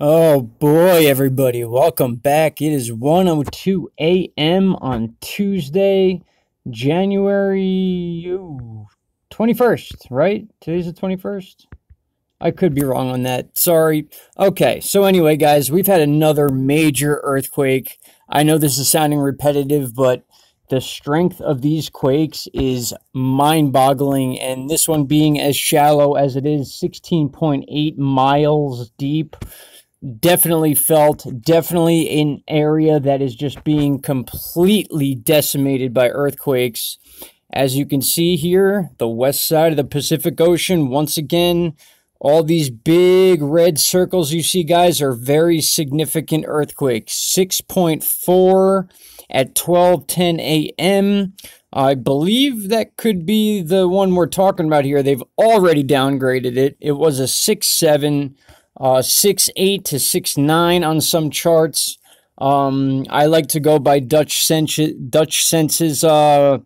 Oh boy, everybody, welcome back. It is 1:02 a.m. on Tuesday, January 21st, right? Today's the 21st? I could be wrong on that. Sorry. Okay, so anyway, guys, we've had another major earthquake. I know this is sounding repetitive, but the strength of these quakes is mind-boggling, and this one being as shallow as it is, 16.8 miles deep. Definitely felt, definitely an area that is just being completely decimated by earthquakes. As you can see here, the west side of the Pacific Ocean, once again, all these big red circles you see, guys, are very significant earthquakes. 6.4 at 12:10 a.m. I believe that could be the one we're talking about here. They've already downgraded it. It was a 6.7. 6.8 to 6.9 on some charts. I like to go by Dutch Sense's way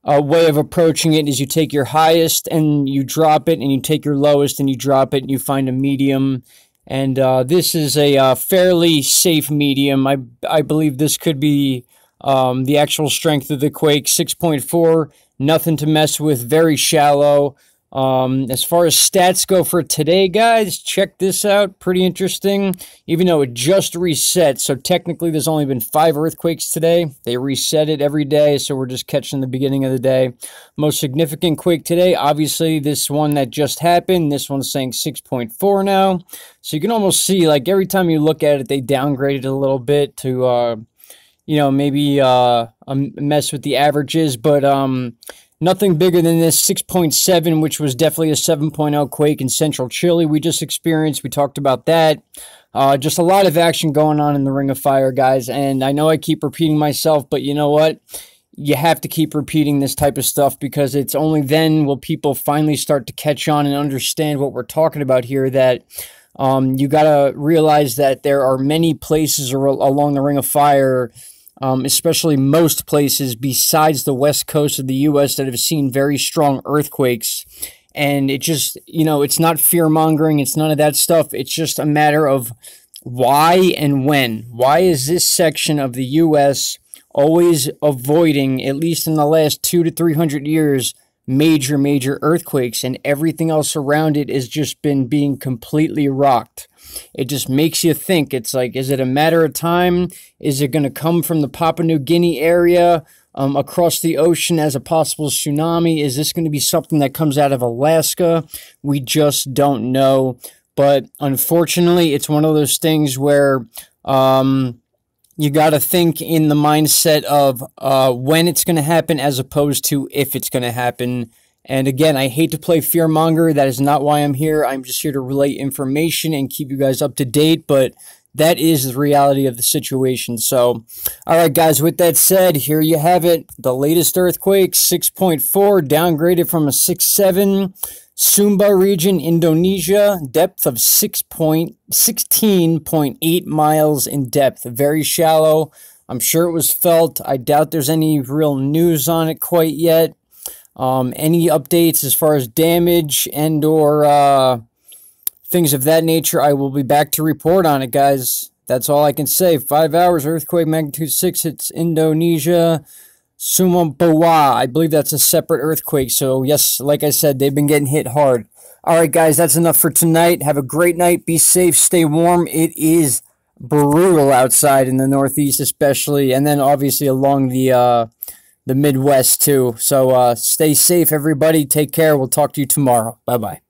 of approaching it is you take your highest and you drop it, and you take your lowest and you drop it, and you find a medium. And this is a fairly safe medium. I believe this could be the actual strength of the quake. 6.4, nothing to mess with, very shallow. As far as stats go for today, guys, check this out. Pretty interesting, even though it just reset. So technically there's only been 5 earthquakes today. They reset it every day, so we're just catching the beginning of the day. Most significant quake today, obviously this one that just happened. This one's saying 6.4 now. So you can almost see, like, every time you look at it, they downgraded a little bit to, maybe mess with the averages, but nothing bigger than this 6.7, which was definitely a 7.0 quake in central Chile we just experienced. We talked about that. Just a lot of action going on in the Ring of Fire, guys. And I know I keep repeating myself, but you know what? You have to keep repeating this type of stuff, because it's only then will people finally start to catch on and understand what we're talking about here, that you got to realize that there are many places along the Ring of Fire, especially most places besides the west coast of the U.S., that have seen very strong earthquakes. And it just, it's not fear-mongering. It's none of that stuff. It's just a matter of why and when. Why is this section of the U.S. always avoiding, at least in the last 200 to 300 years, major earthquakes, and everything else around it has just been being completely rocked? It just makes you think. It's like, is it a matter of time? Is it going to come from the Papua New Guinea area across the ocean as a possible tsunami? Is this going to be something that comes out of Alaska? We just don't know. But unfortunately, it's one of those things where you got to think in the mindset of when it's going to happen as opposed to if it's going to happen. And again, I hate to play fearmonger. That is not why I'm here. I'm just here to relay information and keep you guys up to date. But that is the reality of the situation. So, all right, guys, with that said, here you have it. The latest earthquake, 6.4, downgraded from a 6.7. Sumba region, Indonesia, depth of 16.8 miles in depth. Very shallow. I'm sure it was felt. I doubt there's any real news on it quite yet. Any updates as far as damage and or things of that nature, I will be back to report on it, guys. That's all I can say. 5 hours, earthquake, magnitude 6, hits Indonesia. Sumbawa, I believe that's a separate earthquake. So, yes, like I said, they've been getting hit hard. All right, guys, that's enough for tonight. Have a great night. Be safe. Stay warm. It is brutal outside in the Northeast especially, and then obviously along the Midwest too. So stay safe, everybody. Take care. We'll talk to you tomorrow. Bye-bye.